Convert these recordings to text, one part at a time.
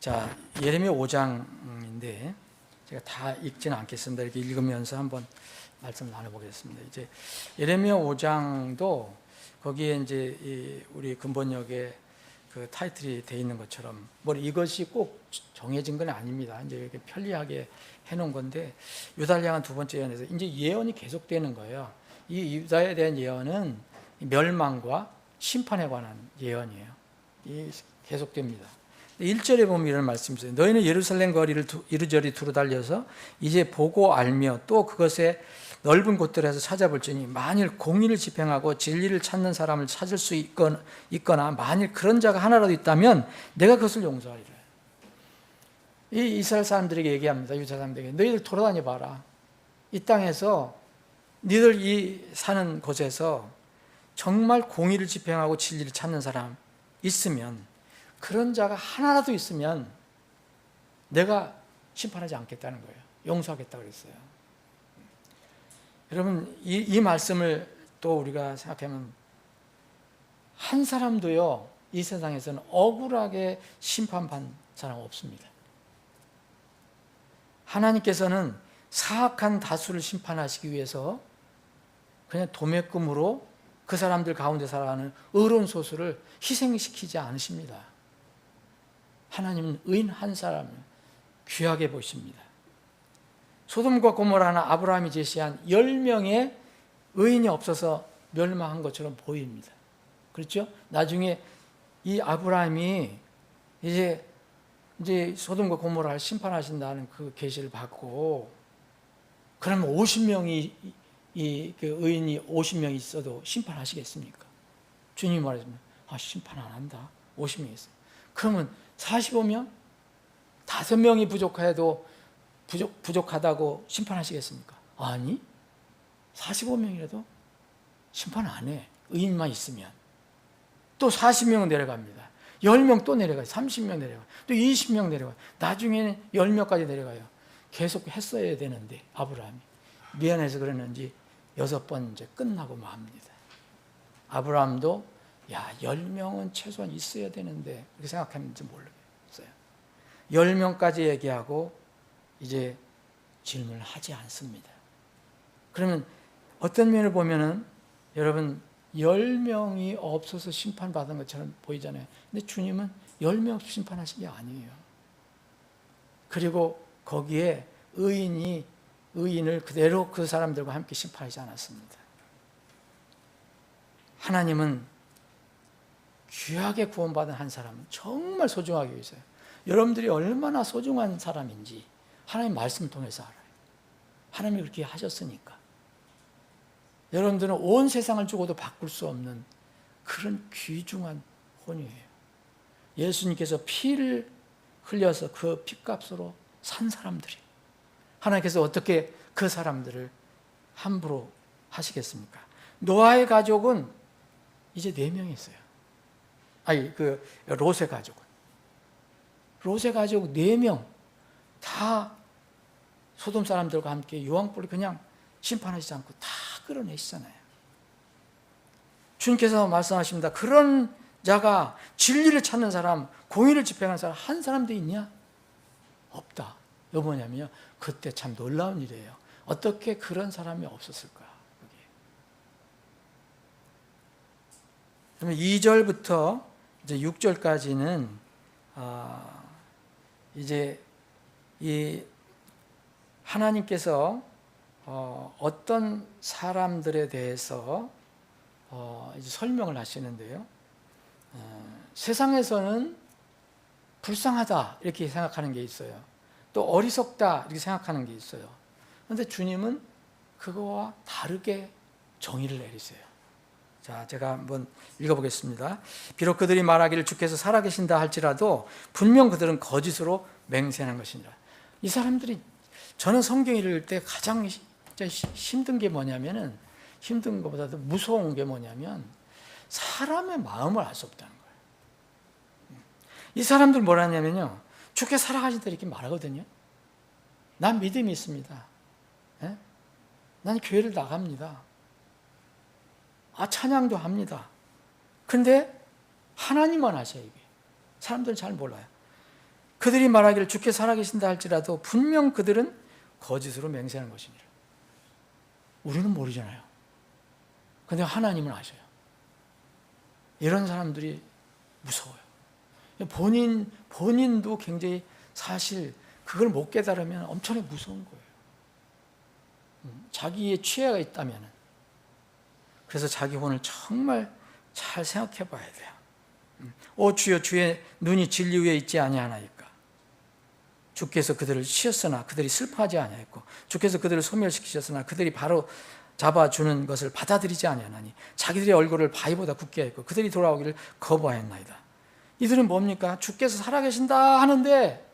자, 예레미야 5장인데 제가 다 읽지는 않겠습니다. 이렇게 읽으면서 한번 말씀 나눠보겠습니다. 이제 예레미야 5장도 거기에 이제 우리 근본역에 그 타이틀이 돼 있는 것처럼 뭐 이것이 꼭 정해진 건 아닙니다. 이제 이렇게 편리하게 해놓은 건데 유다를 향한 두 번째 예언에서 이제 예언이 계속되는 거예요. 이 유다에 대한 예언은 멸망과 심판에 관한 예언이에요. 이 계속됩니다. 1절에 보면 이런 말씀이 있어요. 너희는 예루살렘 거리를 이리저리 두루 달려서 이제 보고 알며 또 그것의 넓은 곳들에서 찾아볼지니 만일 공의를 집행하고 진리를 찾는 사람을 찾을 수 있거나 만일 그런 자가 하나라도 있다면 내가 그것을 용서하리라. 이 이스라엘 사람들에게 얘기합니다. 유다 사람들에게 너희들 돌아다녀 봐라. 이 땅에서 너희들 이 사는 곳에서 정말 공의를 집행하고 진리를 찾는 사람 있으면, 그런 자가 하나라도 있으면 내가 심판하지 않겠다는 거예요. 용서하겠다고 그랬어요. 여러분, 이 말씀을 또 우리가 생각하면 한 사람도요, 이 세상에서는 억울하게 심판받는 사람 없습니다. 하나님께서는 사악한 다수를 심판하시기 위해서 그냥 도매금으로 그 사람들 가운데 살아가는 의로운 소수를 희생시키지 않으십니다. 하나님은 의인 한 사람을 귀하게 보십니다. 소돔과 고모라는 아브라함이 제시한 10명의 의인이 없어서 멸망한 것처럼 보입니다. 그렇죠? 나중에 이 아브라함이 이제 소돔과 고모라를 심판하신다는 그 계시를 받고, 그러면 50명이 그 의인이 50명이 있어도 심판하시겠습니까? 주님이 말하시면 심판 안 한다. 50명이 있어요. 그러면 45명? 5명이 부족해도 부족하다고 심판하시겠습니까? 아니, 45명이라도 심판 안 해. 의인만 있으면. 또 40명은 내려갑니다. 10명 또 내려가요. 30명 내려가요. 또 20명 내려가요. 나중에는 10명까지 내려가요. 계속 했어야 되는데 아브라함이 미안해서 그랬는지 6번 이제 끝나고 맙니다. 아브라함도 10명은 최소한 있어야 되는데 그렇게 생각했는지 모르겠어요. 10명까지 얘기하고 이제 질문을 하지 않습니다. 그러면 어떤 면을 보면은 여러분 10명이 없어서 심판받은 것처럼 보이잖아요. 근데 주님은 10명 없이 심판하신 게 아니에요. 그리고 거기에 의인을 그대로 그 사람들과 함께 심판하지 않았습니다. 하나님은 귀하게 구원받은 한 사람은 정말 소중하게 여기세요. 여러분들이 얼마나 소중한 사람인지 하나님 말씀을 통해서 알아요. 하나님이 그렇게 하셨으니까. 여러분들은 온 세상을 주고도 바꿀 수 없는 그런 귀중한 혼이에요. 예수님께서 피를 흘려서 그 피값으로 산 사람들이, 하나님께서 어떻게 그 사람들을 함부로 하시겠습니까? 노아의 가족은 이제 4명이 있어요. 롯의 가족은. 롯의 가족 4명 다 소돔 사람들과 함께 유황불을 그냥 심판하시지 않고 다 끌어내시잖아요. 주님께서 말씀하십니다. 그런 자가 진리를 찾는 사람, 공의를 집행하는 사람 한 사람도 있냐? 없다. 이거 뭐냐면요, 그때 참 놀라운 일이에요. 어떻게 그런 사람이 없었을까? 그러면 2절부터 이제 6절까지는 이제 이 하나님께서 어떤 사람들에 대해서 이제 설명을 하시는데요. 세상에서는 불쌍하다 이렇게 생각하는 게 있어요. 또 어리석다 이렇게 생각하는 게 있어요. 그런데 주님은 그거와 다르게 정의를 내리세요. 자, 제가 한번 읽어보겠습니다. 비록 그들이 말하기를 주께서 살아계신다 할지라도 분명 그들은 거짓으로 맹세하는 것이니라. 이 사람들이, 저는 성경 읽을 때 가장 힘든 게 뭐냐면은, 힘든 것보다도 무서운 게 뭐냐면 사람의 마음을 알 수 없다는 거예요. 이 사람들 뭐라 하냐면요, 주께 살아가신다 이렇게 말하거든요. 난 믿음이 있습니다. 난 교회를 나갑니다. 찬양도 합니다. 근데 하나님만 아셔요. 이게 사람들은 잘 몰라요. 그들이 말하기를 주께 살아계신다 할지라도 분명 그들은 거짓으로 맹세하는 것이니라. 우리는 모르잖아요. 근데 하나님은 아셔요. 이런 사람들이 무서워요. 본인도 굉장히 사실 그걸 못 깨달으면 엄청나게 무서운 거예요. 자기의 취해가 있다면. 그래서 자기 혼을 정말 잘 생각해 봐야 돼요. 오 주여, 주의 눈이 진리 위에 있지 아니하나이까. 주께서 그들을 치셨으나 그들이 슬퍼하지 아니하였고, 주께서 그들을 소멸시키셨으나 그들이 바로 잡아주는 것을 받아들이지 아니하나니, 자기들의 얼굴을 바위보다 굳게 했고 그들이 돌아오기를 거부하였나이다. 이들은 뭡니까? 주께서 살아계신다 하는데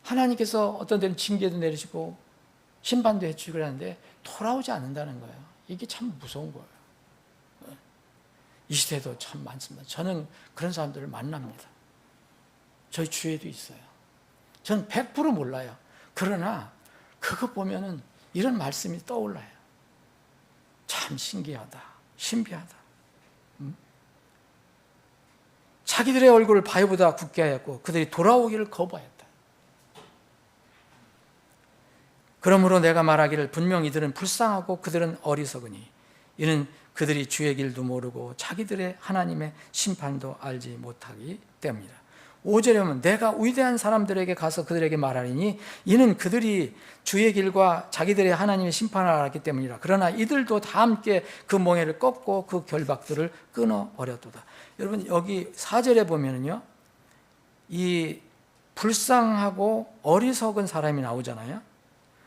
하나님께서 어떤 데는 징계도 내리시고 심판도 해주시고 그러는데 돌아오지 않는다는 거예요. 이게 참 무서운 거예요. 이 시대도 참 많습니다. 저는 그런 사람들을 만납니다. 저희 주위에도 있어요. 저는 100% 몰라요. 그러나 그거 보면은 이런 말씀이 떠올라요. 참 신기하다, 신비하다. 자기들의 얼굴을 바위보다 굳게 하였고 그들이 돌아오기를 거부하였다. 그러므로 내가 말하기를 분명 이들은 불쌍하고 그들은 어리석으니 이는 그들이 주의 길도 모르고 자기들의 하나님의 심판도 알지 못하기 때문이라. 5절에 보면 내가 위대한 사람들에게 가서 그들에게 말하리니 이는 그들이 주의 길과 자기들의 하나님의 심판을 알았기 때문이라. 그러나 이들도 다 함께 그 멍에를 꺾고 그 결박들을 끊어버렸도다. 여러분 여기 4절에 보면은요, 이 불쌍하고 어리석은 사람이 나오잖아요.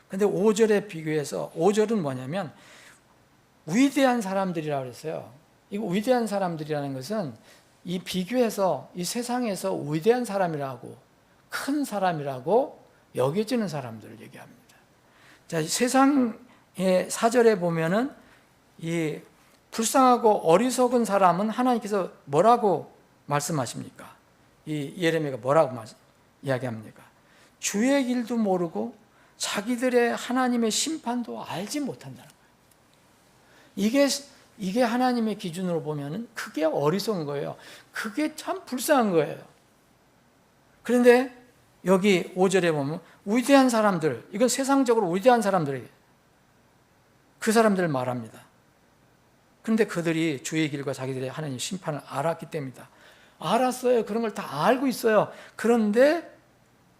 근데 5절에 비교해서 5절은 뭐냐면 위대한 사람들이라고 그랬어요. 이거 위대한 사람들이라는 것은 이 비교해서 이 세상에서 위대한 사람이라고, 큰 사람이라고 여겨지는 사람들을 얘기합니다. 자, 세상의 4절에 보면은 이 불쌍하고 어리석은 사람은 하나님께서 뭐라고 말씀하십니까? 이 예레미야가 뭐라고 이야기합니까? 주의 길도 모르고 자기들의 하나님의 심판도 알지 못한다는 거예요. 이게 하나님의 기준으로 보면은 그게 어리석은 거예요. 그게 참 불쌍한 거예요. 그런데 여기 5절에 보면 위대한 사람들, 이건 세상적으로 위대한 사람들에게 그 사람들을 말합니다. 그런데 그들이 주의 길과 자기들의 하나님의 심판을 알았기 때문이다. 알았어요. 그런 걸 다 알고 있어요. 그런데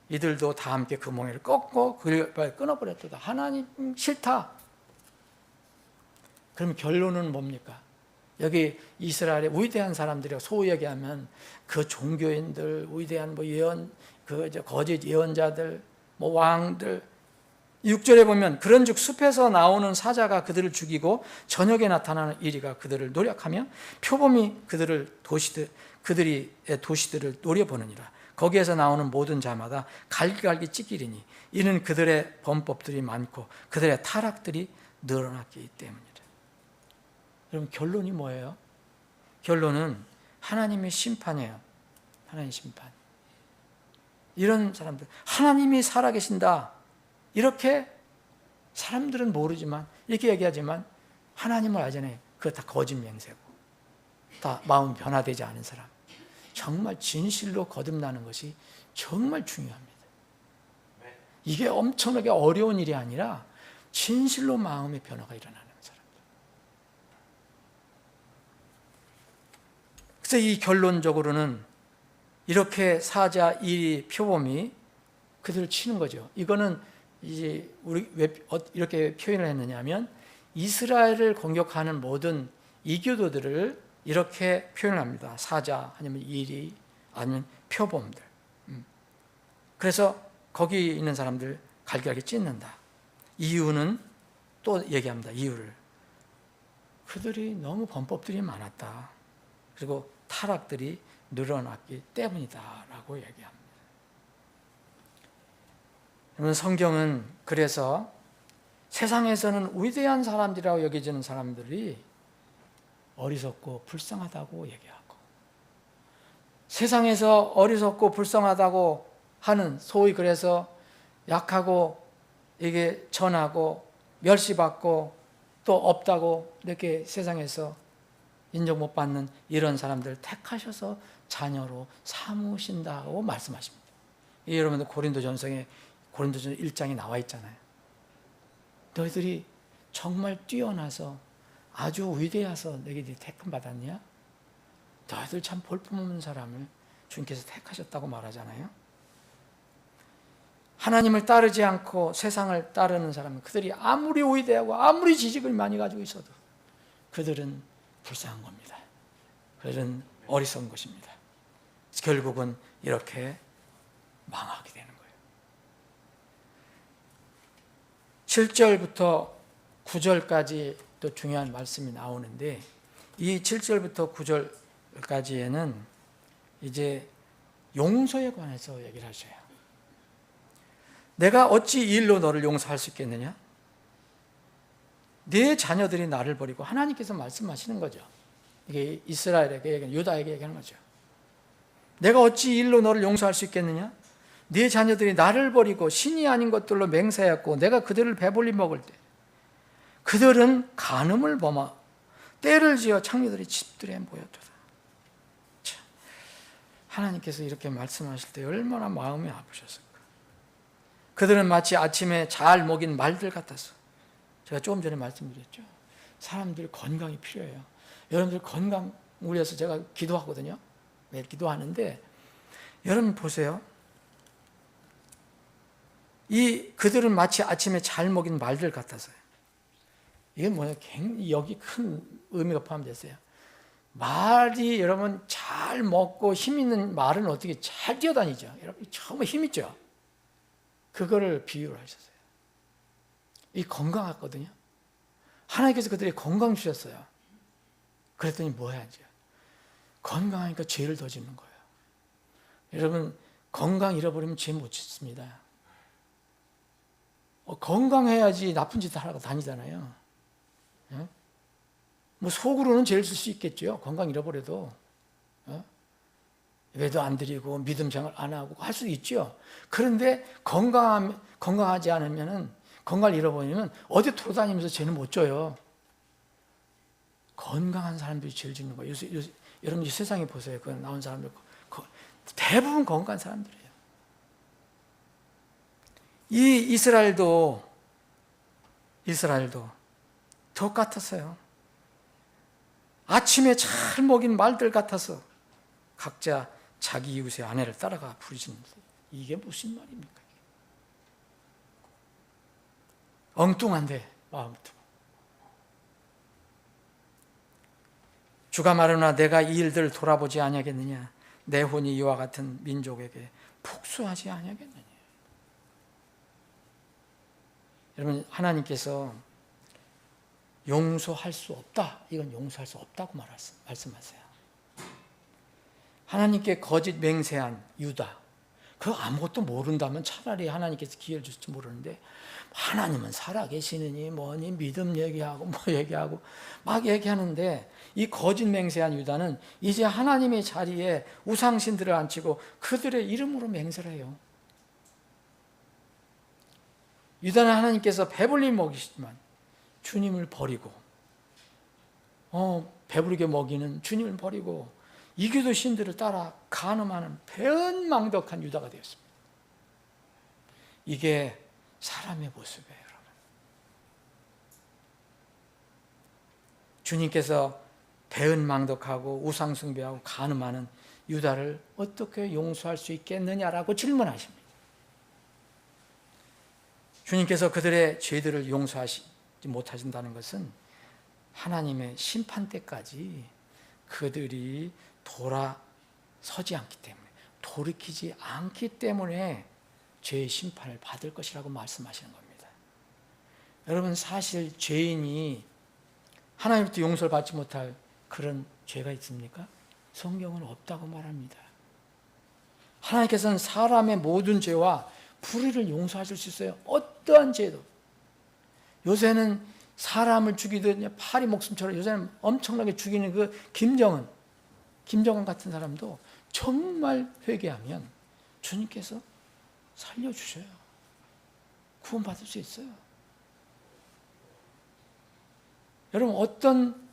이들도 다 함께 그 멍에를 꺾고 그를 끊어버렸다. 하나님 싫다. 그럼 결론은 뭡니까? 여기 이스라엘의 위대한 사람들이 소위 얘기하면 그 종교인들, 위대한 거짓 예언자들, 왕들. 6절에 보면 그런즉 숲에서 나오는 사자가 그들을 죽이고 저녁에 나타나는 이리가 그들을 노력하며 표범이 그들의 도시들을 노려보느니라. 거기에서 나오는 모든 자마다 갈기갈기 찢기리니 이는 그들의 범법들이 많고 그들의 타락들이 늘어났기 때문이라. 여러분 결론이 뭐예요? 결론은 하나님의 심판이에요. 하나님의 심판. 이런 사람들, 하나님이 살아계신다, 이렇게 사람들은 모르지만, 이렇게 얘기하지만 하나님을 알잖아요. 그거 다 거짓 맹세고 다 마음 변화되지 않은 사람. 정말 진실로 거듭나는 것이 정말 중요합니다. 이게 엄청나게 어려운 일이 아니라 진실로 마음의 변화가 일어나는 사람들. 그래서 이 결론적으로는 이렇게 사자 이 표범이 그들을 치는 거죠. 이거는 이제 우리 왜 이렇게 표현을 했느냐면 이스라엘을 공격하는 모든 이교도들을 이렇게 표현을 합니다. 사자 아니면 이리 아니면 표범들. 그래서 거기 있는 사람들 갈기갈기 찢는다. 이유는 또 얘기합니다. 이유를. 그들이 너무 범법들이 많았다. 그리고 타락들이 늘어났기 때문이다라고 얘기합니다. 여러분 성경은 그래서 세상에서는 위대한 사람들이라고 여겨지는 사람들이 어리석고 불쌍하다고 얘기하고, 세상에서 어리석고 불쌍하다고 하는, 소위 그래서 약하고 이게 전하고 멸시받고 또 없다고 이렇게 세상에서 인정 못 받는 이런 사람들 택하셔서 자녀로 삼으신다고 말씀하십니다. 이 여러분들 고린도전서 1장에 나와 있잖아요. 너희들이 정말 뛰어나서 아주 위대해서 너희들이 택함 받았냐? 너희들 참 볼품없는 사람을 주님께서 택하셨다고 말하잖아요. 하나님을 따르지 않고 세상을 따르는 사람은 그들이 아무리 위대하고 아무리 지식을 많이 가지고 있어도 그들은 불쌍한 겁니다. 그들은 어리석은 것입니다. 결국은 이렇게 망하게 되는 거예요. 7절부터 9절까지 또 중요한 말씀이 나오는데, 이 7절부터 9절까지에는 이제 용서에 관해서 얘기를 하셔요. 내가 어찌 이 일로 너를 용서할 수 있겠느냐? 네 자녀들이 나를 버리고, 하나님께서 말씀하시는 거죠. 이게 이스라엘에게, 유다에게 얘기하는 거죠. 내가 어찌 이 일로 너를 용서할 수 있겠느냐? 네 자녀들이 나를 버리고 신이 아닌 것들로 맹세하였고 내가 그들을 배불리 먹을 때 그들은 간음을 범하 때를 지어 창녀들이 집들에 모였도다. 참, 하나님께서 이렇게 말씀하실 때 얼마나 마음이 아프셨을까. 그들은 마치 아침에 잘 먹인 말들 같아서, 제가 조금 전에 말씀드렸죠. 사람들 건강이 필요해요. 여러분들 건강을 위해서 제가 기도하거든요. 매일 기도하는데, 여러분 보세요. 그들은 마치 아침에 잘 먹인 말들 같아서요. 이게 뭐냐, 여기 큰 의미가 포함되어 말이, 여러분 잘 먹고 힘 있는 말은 어떻게 잘 뛰어다니죠. 여러분 정말 힘 있죠. 그거를 비유를 하셨어요. 이 건강하거든요. 하나님께서 그들의 건강 주셨어요. 그랬더니 뭐 해야죠? 건강하니까 죄를 더 짓는 거예요. 여러분 건강 잃어버리면 죄 못 짓습니다. 건강해야지 나쁜 짓 하러 다니잖아요. 예? 뭐 속으로는 죄를 쓸 수 있겠죠. 건강 잃어버려도. 예배도 안 드리고 믿음 생활 안 하고 할 수 있죠. 그런데 건강하지 않으면, 건강을 잃어버리면 어디 돌아다니면서 죄는 못 져요. 건강한 사람들이 죄를 짓는 거예요. 여러분 세상에 보세요. 그 나온 사람들 대부분 건강한 사람들이에요. 이 이스라엘도 똑같았어요. 아침에 잘 먹인 말들 같아서 각자 자기 이웃의 아내를 따라가 부르시는데, 이게 무슨 말입니까? 엉뚱한데 마음도. 주가 말하노라 내가 이 일들을 돌아보지 아니하겠느냐? 내 혼이 이와 같은 민족에게 복수하지 아니하겠느냐? 여러분 하나님께서 용서할 수 없다, 이건 용서할 수 없다고 말씀하세요. 하나님께 거짓 맹세한 유다, 그거 아무것도 모른다면 차라리 하나님께서 기회를 줄지 모르는데, 하나님은 살아계시느니 뭐니 믿음 얘기하고 뭐 얘기하고 막 얘기하는데, 이 거짓 맹세한 유다는 이제 하나님의 자리에 우상신들을 앉히고 그들의 이름으로 맹세를 해요. 유다는 하나님께서 배불리 먹이시지만 주님을 버리고, 배부르게 먹이는 주님을 버리고 이교도 신들을 따라 간음하는 배은망덕한 유다가 되었습니다. 이게 사람의 모습이에요, 여러분. 주님께서 배은망덕하고 우상숭배하고 간음하는 유다를 어떻게 용서할 수 있겠느냐라고 질문하십니다. 주님께서 그들의 죄들을 용서하지 못하신다는 것은 하나님의 심판 때까지 그들이 돌아서지 않기 때문에, 돌이키지 않기 때문에 죄의 심판을 받을 것이라고 말씀하시는 겁니다. 여러분 사실 죄인이 하나님부터 용서를 받지 못할 그런 죄가 있습니까? 성경은 없다고 말합니다. 하나님께서는 사람의 모든 죄와 불의를 용서하실 수 있어요. 어떠한 죄도. 요새는 사람을 죽이듯 파리 목숨처럼 요새는 엄청나게 죽이는 그 김정은 같은 사람도 정말 회개하면 주님께서 살려주셔요. 구원받을 수 있어요. 여러분 어떤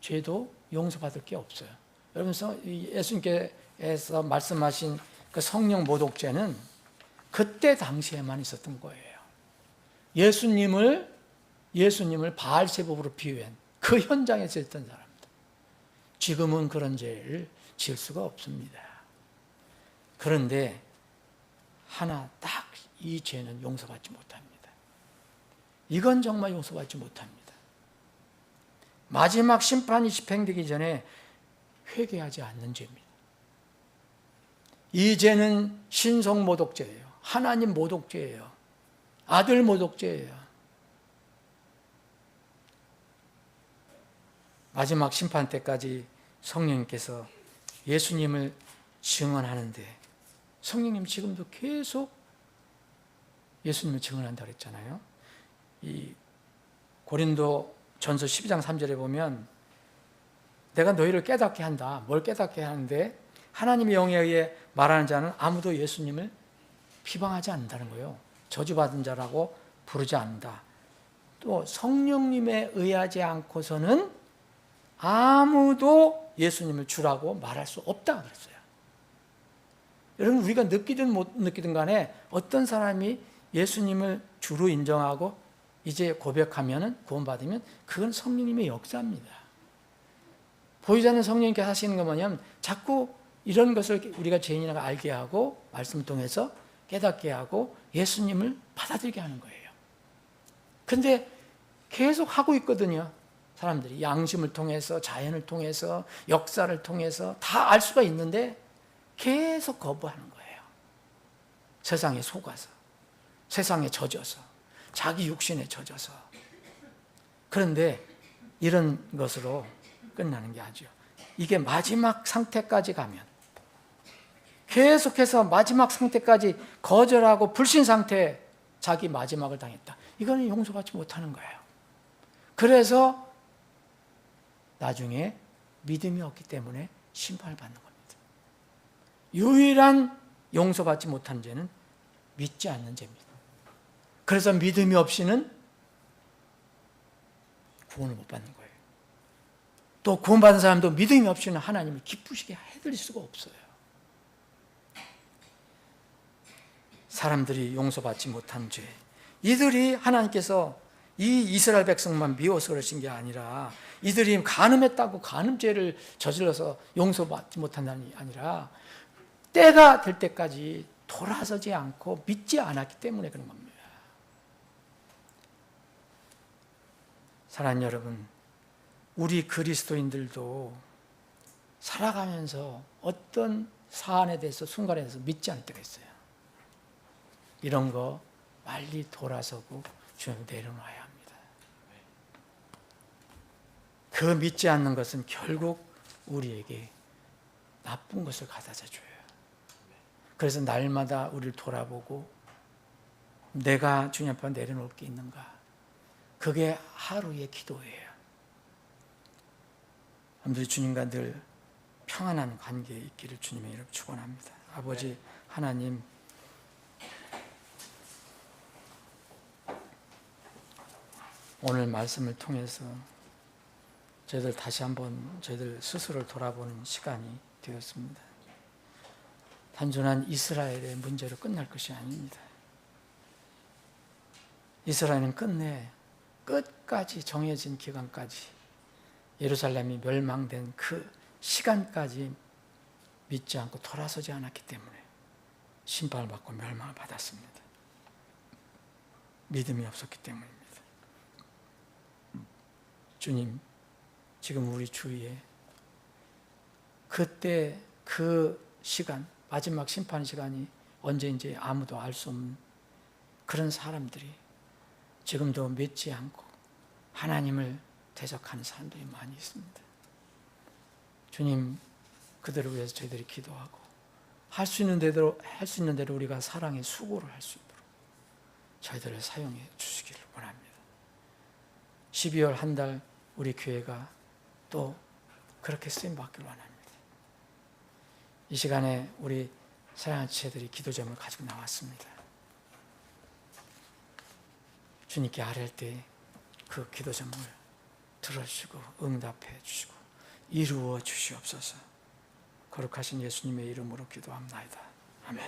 죄도 용서받을 게 없어요. 여러분 예수님께서 말씀하신 그 성령 모독죄는 그때 당시에만 있었던 거예요. 예수님을 바알세법으로 비유한 그 현장에서 있던 사람들. 지금은 그런 죄를 지을 수가 없습니다. 그런데 하나 딱 이 죄는 용서받지 못합니다. 이건 정말 용서받지 못합니다. 마지막 심판이 집행되기 전에 회개하지 않는 죄입니다. 이 죄는 신성 모독죄예요. 하나님 모독죄예요. 아들 모독죄예요. 마지막 심판 때까지 성령님께서 예수님을 증언하는데, 성령님 지금도 계속 예수님을 증언한다고 그랬잖아요. 이 고린도 전서 12장 3절에 보면 내가 너희를 깨닫게 한다. 뭘 깨닫게 하는데, 하나님의 영에 의해 말하는 자는 아무도 예수님을 비방하지 않는다는 거예요. 저주받은 자라고 부르지 않는다. 또 성령님에 의하지 않고서는 아무도 예수님을 주라고 말할 수 없다 그랬어요. 여러분, 우리가 느끼든 못 느끼든 간에 어떤 사람이 예수님을 주로 인정하고 이제 고백하면, 구원받으면 그건 성령님의 역사입니다. 보이지 않는 성령님께서 하시는 건 뭐냐면 자꾸 이런 것을 우리가 죄인이라고 알게 하고 말씀을 통해서 깨닫게 하고 예수님을 받아들이게 하는 거예요. 근데 계속 하고 있거든요. 사람들이 양심을 통해서, 자연을 통해서, 역사를 통해서 다 알 수가 있는데 계속 거부하는 거예요. 세상에 속아서, 세상에 젖어서, 자기 육신에 젖어서. 그런데 이런 것으로 끝나는 게 아니죠. 이게 마지막 상태까지 가면, 계속해서 마지막 상태까지 거절하고 불신 상태에 자기 마지막을 당했다. 이거는 용서받지 못하는 거예요. 그래서 나중에 믿음이 없기 때문에 심판을 받는 겁니다. 유일한 용서받지 못한 죄는 믿지 않는 죄입니다. 그래서 믿음이 없이는 구원을 못 받는 거예요. 또 구원받은 사람도 믿음이 없이는 하나님을 기쁘시게 해드릴 수가 없어요. 사람들이 용서받지 못한 죄, 이들이 하나님께서 이 이스라엘 백성만 미워서 그러신 게 아니라, 이들이 간음했다고 간음죄를 저질러서 용서받지 못한다는 게 아니라 때가 될 때까지 돌아서지 않고 믿지 않았기 때문에 그런 겁니다. 사랑하는 여러분, 우리 그리스도인들도 살아가면서 어떤 사안에 대해서 순간에 대해서 믿지 않을 때가 있어요. 이런 거 빨리 돌아서고 주님 내려놔야 합니다. 그 믿지 않는 것은 결국 우리에게 나쁜 것을 가져다 줘요. 그래서 날마다 우리를 돌아보고 내가 주님 앞에 내려놓을 게 있는가? 그게 하루의 기도예요. 아무튼 주님과 늘 평안한 관계에 있기를 주님의 이름으로 축원합니다. 아버지 하나님, 오늘 말씀을 통해서 저희들 다시 한번 저희들 스스로를 돌아보는 시간이 되었습니다. 단순한 이스라엘의 문제로 끝날 것이 아닙니다. 이스라엘은 끝까지 정해진 기간까지, 예루살렘이 멸망된 그 시간까지 믿지 않고 돌아서지 않았기 때문에 심판을 받고 멸망을 받았습니다. 믿음이 없었기 때문입니다. 주님, 지금 우리 주위에 그때 그 시간, 마지막 심판 시간이 언제인지 아무도 알 수 없는 그런 사람들이 지금도 믿지 않고 하나님을 대적하는 사람들이 많이 있습니다. 주님, 그들을 위해서 저희들이 기도하고 할 수 있는 대로 우리가 사랑의 수고를 할 수 있도록 저희들을 사용해 주시기를 원합니다. 12월 한 달 우리 교회가 또 그렇게 쓰임받기를 원합니다. 이 시간에 우리 사랑하는 지체들이 기도점을 가지고 나왔습니다. 주님께 아뢰할 때 그 기도점을 들어주시고 응답해 주시고 이루어 주시옵소서. 거룩하신 예수님의 이름으로 기도합나이다. 아멘.